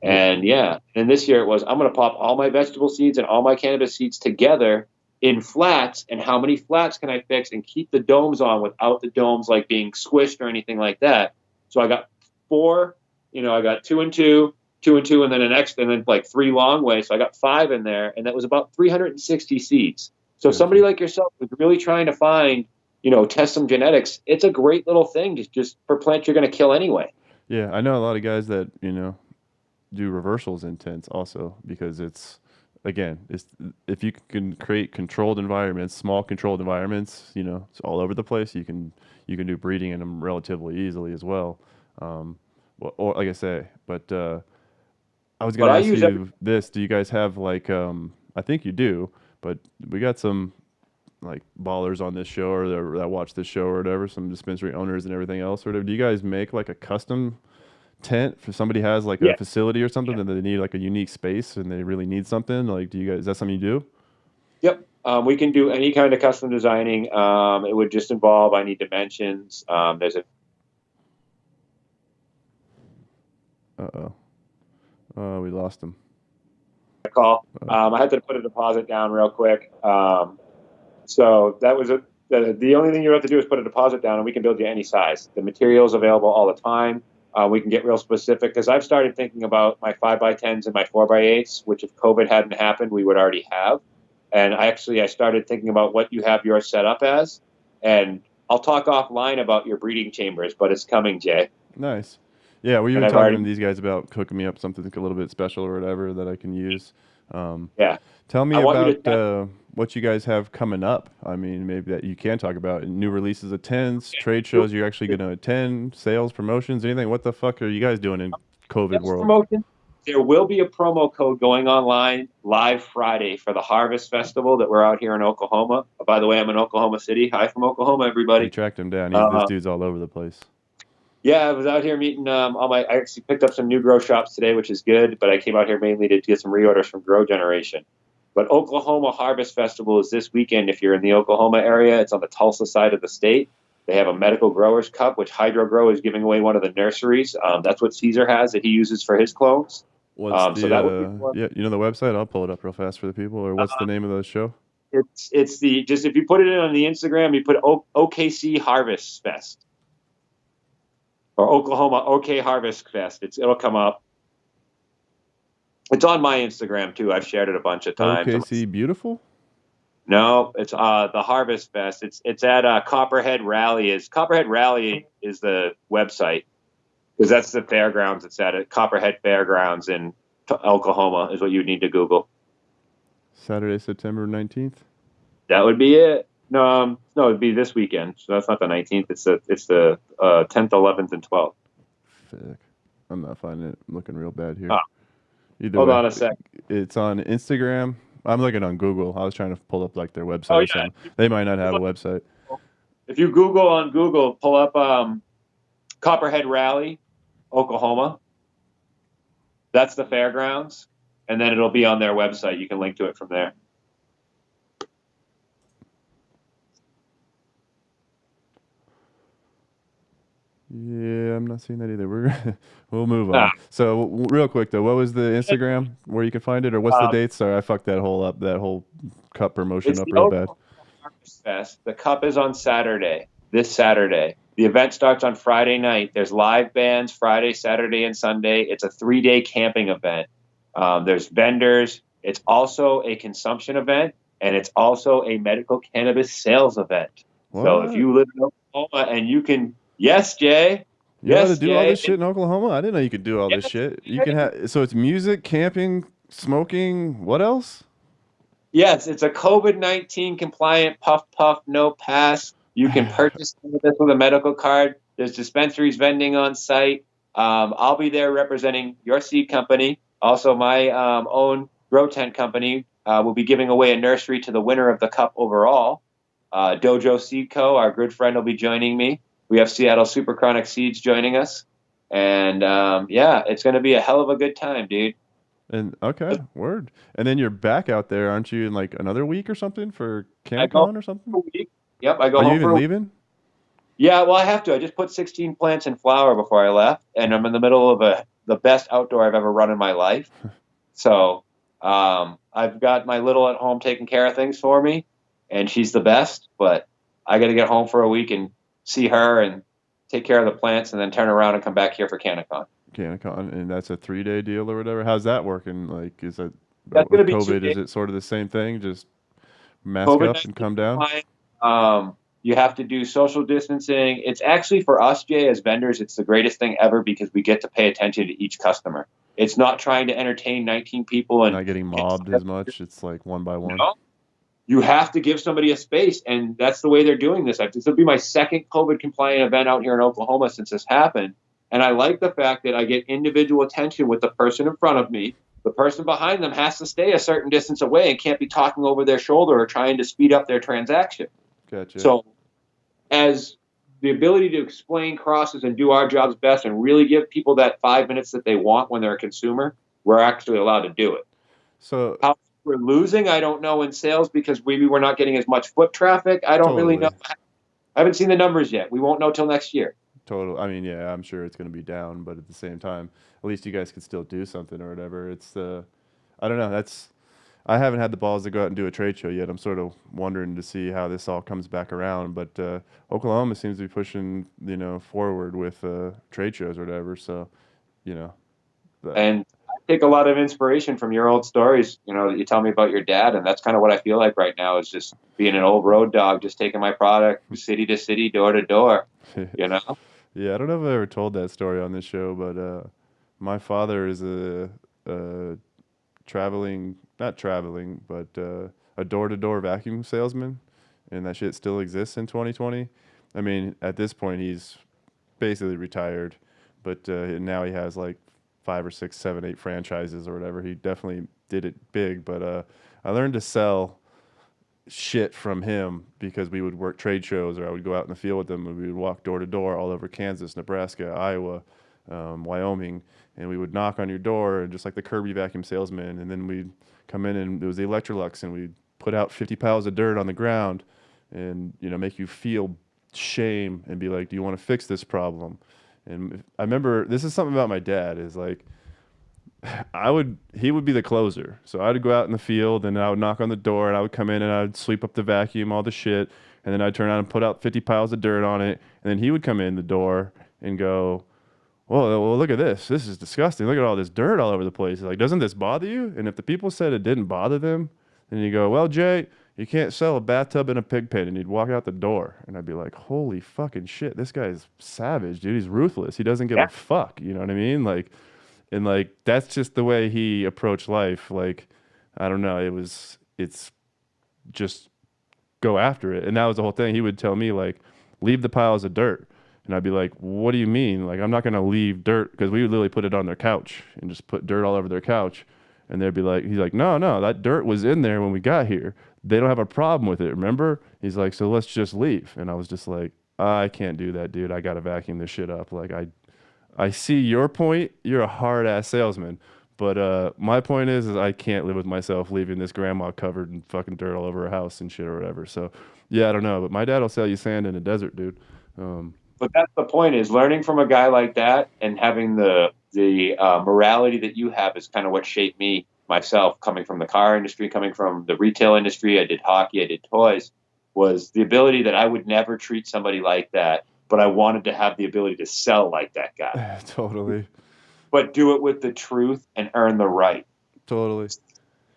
And yeah, and this year it was I'm gonna pop all my vegetable seeds and all my cannabis seeds together in flats. And how many flats can I fix and keep the domes on without the domes like being squished or anything like that? So I got 4. I got 2 and 2. 2 and 2, and then and then like 3 long ways. So I got 5 in there, and that was about 360 seeds. So somebody like yourself who's really trying to find, test some genetics, it's a great little thing just for plants you're going to kill anyway. Yeah, I know a lot of guys that do reversals in tents also because it's if you can create controlled environments, small controlled environments, it's all over the place. You can do breeding in them relatively easily as well. Or like I say, but. I was going to ask you this. Do you guys have I think you do, but we got some like ballers on this show or that watch this show or whatever, some dispensary owners and everything else. Or do you guys make like a custom tent for somebody has like a facility or something that they need like a unique space and they really need something? Like, is that something you do? Yep. We can do any kind of custom designing. It would just involve, I need dimensions. There's a. Uh-oh. We lost him. Call. I had to put a deposit down real quick. So that was the only thing you have to do is put a deposit down, and we can build you any size. The material is available all the time. We can get real specific because I've started thinking about my 5x10s and my 4x8s, which if COVID hadn't happened, we would already have. And I started thinking about what you have yours set up as, and I'll talk offline about your breeding chambers, but it's coming, Jay. Nice. Yeah, we've been talking to these guys about hooking me up something a little bit special or whatever that I can use. Yeah. Tell me about what you guys have coming up. I mean, maybe that you can talk about new releases of tents, trade shows you're actually going to attend, sales, promotions, anything. What the fuck are you guys doing in COVID world? Promotion. There will be a promo code going online live Friday for the Harvest Festival that we're out here in Oklahoma. By the way, I'm in Oklahoma City. Hi from Oklahoma, everybody. We tracked him down. This dude's all over the place. Yeah, I was out here meeting I actually picked up some new grow shops today, which is good, but I came out here mainly to get some reorders from Grow Generation. But Oklahoma Harvest Festival is this weekend. If you're in the Oklahoma area, it's on the Tulsa side of the state. They have a medical growers cup, which Hydro Grow is giving away one of the nurseries. That's what Caesar has that he uses for his clones. What's the website? I'll pull it up real fast for the people. Or what's the name of the show? It's if you put it in on the Instagram, you put OKC Harvest Fest. Or Oklahoma OK Harvest Fest. It'll come up. It's on my Instagram too. I've shared it a bunch of times. OKC Beautiful? No, it's the Harvest Fest. It's at Copperhead Rally. Copperhead Rally is the website because that's the fairgrounds. It's at Copperhead Fairgrounds in Oklahoma is what you need to Google. Saturday, September 19th. That would be it. No, it'd be this weekend. So that's not the 19th. It's the 10th, 11th, and 12th. Sick. I'm not finding it. I'm looking real bad here. Hold on a sec. It's on Instagram. I'm looking on Google. I was trying to pull up like their website. Oh, or something. They might not have a website. If you Google on Google, pull up Copperhead Rally, Oklahoma. That's the fairgrounds, and then it'll be on their website. You can link to it from there. Yeah, I'm not seeing that either. We'll move on. So real quick though, what was the Instagram where you can find it, or what's the dates? Sorry, I fucked that whole cup promotion up real bad. Fest. The cup is on Saturday. This Saturday. The event starts on Friday night. There's live bands Friday, Saturday, and Sunday. It's a 3-day camping event. There's vendors. It's also a consumption event, and it's also a medical cannabis sales event. What? So if you live in Oklahoma and you can. Yes, Jay. You got to do all this shit in Oklahoma? I didn't know you could do all this shit. You can have so it's music, camping, smoking. What else? Yes, it's a COVID-19 compliant puff no pass. You can purchase this with a medical card. There's dispensaries vending on site. I'll be there representing your seed company. Also, my own grow tent company will be giving away a nursery to the winner of the cup overall. Dojo Seed Co., our good friend, will be joining me. We have Seattle Super Chronic Seeds joining us. And yeah, it's going to be a hell of a good time, dude. And okay, word. And then you're back out there, aren't you, in like another week or something for I go CanCon or something? for a week. Yep, I go Are you home even for a leaving? Yeah, well, I have to. I just put 16 plants in flower before I left, and I'm in the middle of the best outdoor I've ever run in my life. So I've got my little at home taking care of things for me, and she's the best. But I got to get home for a week and see her and take care of the plants, and then turn around and come back here for CanCon. CanCon, and that's a 3-day deal or whatever. How's that working? Like, is that That's going with to be 2 COVID? Is days. it sort of the same thing? Just mask up and COVID-19 come down? compliant. You have to do social distancing. It's actually for us, Jay, as vendors, it's the greatest thing ever because we get to pay attention to each customer. It's not trying to entertain 19 people and Not getting mobbed as much. It's like one by one. No. You have to give somebody a space, and that's the way they're doing this. This will be my second COVID compliant event out here in Oklahoma since this happened. And I like the fact that I get individual attention with the person in front of me. The person behind them has to stay a certain distance away and can't be talking over their shoulder or trying to speed up their transaction. Gotcha. So as the ability to explain crosses and do our jobs best and really give people that 5 minutes that they want when they're a consumer, we're actually allowed to do it. So How we're losing, I don't know in sales because maybe we're not getting as much foot traffic. I don't really know. Totally. I haven't seen the numbers yet. We won't know till next year. total. I mean, yeah, I'm sure it's going to be down, but at the same time, at least you guys could still do something or whatever. It's I don't know. I haven't had the balls to go out and do a trade show yet. I'm sort of wondering to see how this all comes back around. But Oklahoma seems to be pushing, forward with trade shows or whatever. So, you know, but And I take a lot of inspiration from your old stories, that you tell me about your dad. And that's kind of what I feel like right now is just being an old road dog, just taking my product city to city, door to door, yeah, I don't know if I ever told that story on this show, but my father is a traveling, not traveling, but a door-to-door vacuum salesman, and that shit still exists in 2020. I mean, at this point, he's basically retired, but now he has like 5 or 6, 7, 8 franchises or whatever. He definitely did it big, but I learned to sell shit from him because we would work trade shows or I would go out in the field with them and we would walk door to door all over Kansas, Nebraska, Iowa, Wyoming, and we would knock on your door and just like the Kirby vacuum salesman, and then we'd come in and it was the Electrolux and we'd put out 50 piles of dirt on the ground and make you feel shame and be like, do you want to fix this problem? And I remember this is something about my dad is like he would be the closer. So I'd go out in the field and I would knock on the door and I would come in and I would sweep up the vacuum, all the shit. And then I'd turn around and put out 50 piles of dirt on it. And then he would come in the door and go, well, look at this. This is disgusting. Look at all this dirt all over the place. Like, doesn't this bother you? And if the people said it didn't bother them, then you go, well, Jay, you can't sell a bathtub and a pig pen. And he'd walk out the door. And I'd be like, holy fucking shit. This guy's savage, dude. He's ruthless. He doesn't give a fuck. You know what I mean? Like, and like that's just the way he approached life. Like, I don't know, it's just go after it. And that was the whole thing. He would tell me like, leave the piles of dirt. And I'd be like, what do you mean? Like, I'm not gonna leave dirt, because we would literally put it on their couch and just put dirt all over their couch. And they'd be like, he's like, no, that dirt was in there when we got here. They don't have a problem with it, remember? He's like, so let's just leave. And I was just like, I can't do that, dude. I gotta vacuum this shit up. Like, I see your point. You're a hard ass salesman, but my point is I can't live with myself leaving this grandma covered in fucking dirt all over her house and shit or whatever. So yeah, I don't know, but my dad will sell you sand in the desert, dude. But that's the point, is learning from a guy like that and having the morality that you have is kind of what shaped me myself, coming from the car industry, coming from the retail industry. I did hockey, I did toys, was the ability that I would never treat somebody like that, but I wanted to have the ability to sell like that guy. Totally. But do it with the truth and earn the right. Totally.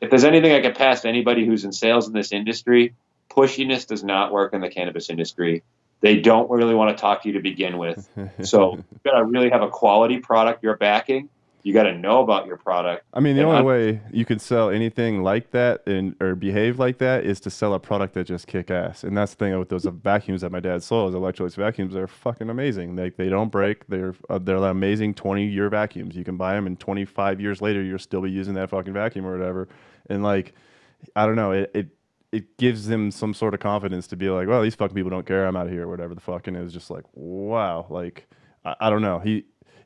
If there's anything I could pass to anybody who's in sales in this industry, pushiness does not work in the cannabis industry. They don't really want to talk to you to begin with. So you've got to really have a quality product you're backing. You got to know about your product. I mean, the only way you can sell anything like that or behave like that is to sell a product that just kick ass. And that's the thing with those vacuums that my dad sold. Electrolux vacuums, they're fucking amazing. They don't break. They're amazing 20-year vacuums. You can buy them, and 25 years later, you'll still be using that fucking vacuum or whatever. And like, I don't know, it gives them some sort of confidence to be like, well, these fucking people don't care. I'm out of here or whatever the fuck. And it was just like, wow. Like, I don't know.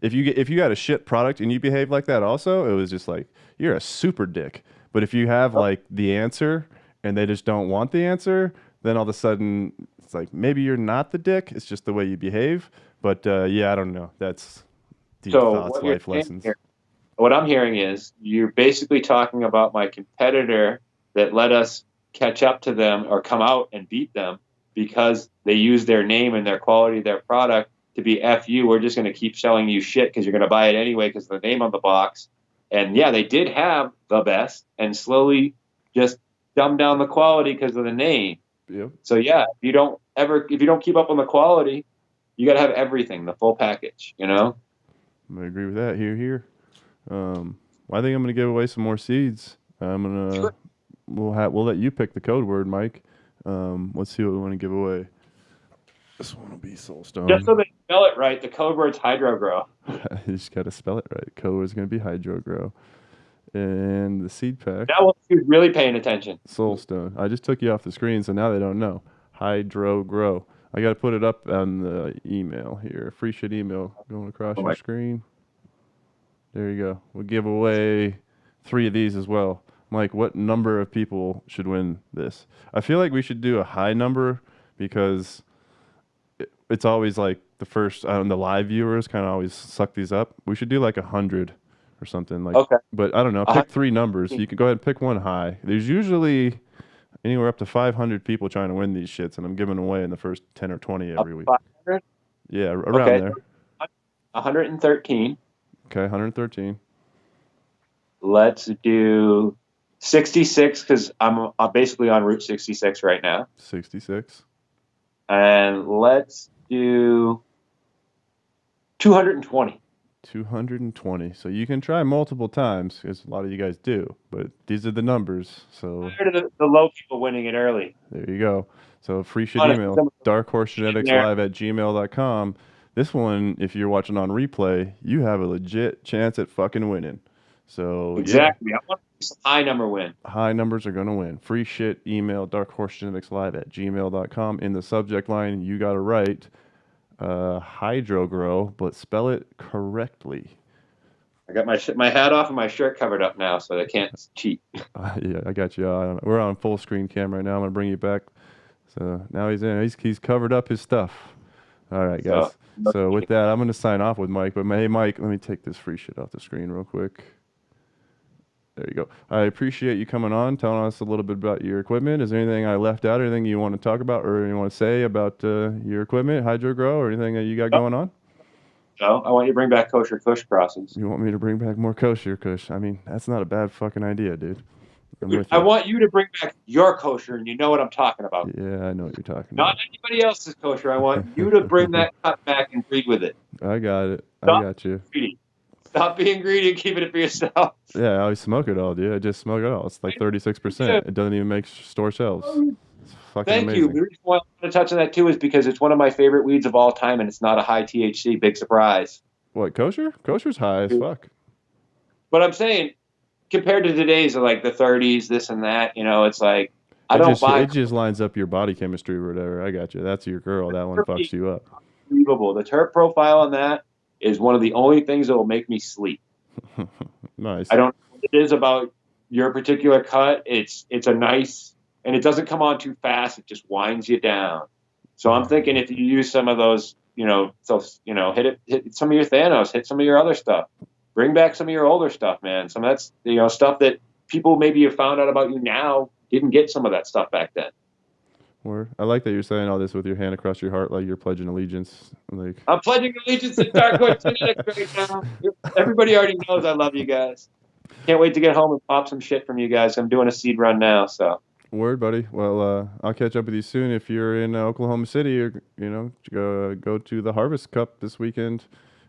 if you got a shit product and you behave like that also, it was just like you're a super dick. But if you have like the answer and they just don't want the answer, then all of a sudden it's like maybe you're not the dick. It's just the way you behave. But yeah, I don't know. That's deep thoughts, life lessons. What I'm hearing is you're basically talking about my competitor that let us catch up to them or come out and beat them because they use their name and their quality of their product to be F you. We're just going to keep selling you shit because you're going to buy it anyway because of the name on the box. And yeah, they did have the best and slowly just dumb down the quality because of the name. Yep. So yeah, if you don't keep up on the quality, you got to have everything, the full package, you know? I agree with that. Here. Well, I think I'm going to give away some more seeds. Sure. We'll let you pick the code word, Mike. Let's see what we want to give away. This one will be Soulstone. Just so they spell it right, the code word's HydroGrow. You just got to spell it right. Code word is going to be HydroGrow. And the seed pack. That one who's really paying attention. Soulstone. I just took you off the screen, so now they don't know. HydroGrow. I got to put it up on the email here. Free shit email going across your screen. There you go. We'll give away 3 of these as well. Mike, what number of people should win this? I feel like we should do a high number because it's always like the first, the live viewers kind of always suck these up. We should do like 100 or something. Like, okay. But I don't know. Pick 3 numbers. You can go ahead and pick one high. There's usually anywhere up to 500 people trying to win these shits, and I'm giving away in the first 10 or 20 every week. 500? Yeah, around there. 113. Okay, 113. Let's do 66 because I'm basically on Route 66 right now. 66. And let's do 220. 220. So you can try multiple times, because a lot of you guys do, but these are the numbers. So The low people winning it early. there you go. So free shit email, darkhorsegeneticslive@gmail.com. This one, if you're watching on replay, you have a legit chance at fucking winning. So exactly. I want to see some high number win. High numbers are going to win. Free shit email, darkhorsegeneticslive@gmail.com. In the subject line, you got to write HydroGrow, but spell it correctly. I got my hat off and my shirt covered up now, so they can't cheat. Yeah, I got you. We're on full screen cam right now. I'm going to bring you back. So now he's in. He's covered up his stuff. All right, guys. So with that, I'm going to sign off with Mike. But hey, Mike, let me take this free shit off the screen real quick. There you go. I appreciate you coming on, telling us a little bit about your equipment. Is there anything I left out, or anything you want to talk about, or you want to say about your equipment, HydroGrow, or anything that you got going on? No, I want you to bring back kosher kush crosses. You want me to bring back more kosher kush? I mean, that's not a bad fucking idea, dude. I'm with I you. want you to bring back your kosher, and you know what I'm talking about. Yeah, I know what you're talking Not about. anybody else's kosher. I want you to bring that cut back and breed with it. I got it. Stop I got you. Greedy. Stop being greedy and keeping it for yourself. Yeah, I always smoke it all, dude. I just smoke it all. It's like 36%. It doesn't even make store shelves. It's fucking Thank amazing. you. The reason why I want to touch on that too is because it's one of my favorite weeds of all time, and it's not a high THC. Big surprise. What, kosher? Kosher's high as fuck. But I'm saying, compared to today's, like the 30s, this and that, it's like I don't buy. It just lines up your body chemistry or whatever. I got you. That's your girl. That one fucks you up. Unbelievable. The terp profile on that is one of the only things that will make me sleep. Nice. I don't know what it is about your particular cut. It's a nice, and it doesn't come on too fast. It just winds you down. So I'm thinking if you use some of those, hit some of your Thanos, hit some of your other stuff, bring back some of your older stuff, man. Some of that's, stuff that people maybe have found out about you now didn't get some of that stuff back then. Word. I like that you're saying all this with your hand across your heart, like you're pledging allegiance. Like I'm pledging allegiance to Dark Horse Genetics right now. Everybody already knows I love you guys. Can't wait to get home and pop some shit from you guys. I'm doing a seed run now, so. Word, buddy. Well, I'll catch up with you soon. If you're in Oklahoma City, or go to the Harvest Cup this weekend,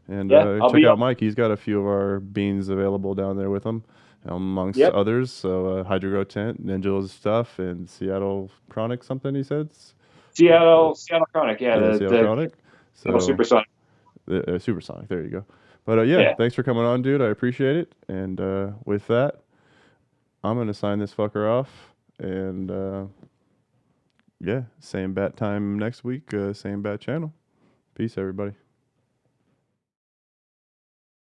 and check out Mike. He's got a few of our beans available down there with him, amongst others. So HydroGrow tent, Ninja's stuff, and Seattle Chronic something he said. Seattle Chronic, Seattle Chronic. So Supersonic. Supersonic. There you go. But thanks for coming on, dude. I appreciate it. And with that, I'm gonna sign this fucker off. And same bat time next week, same bat channel. Peace, everybody.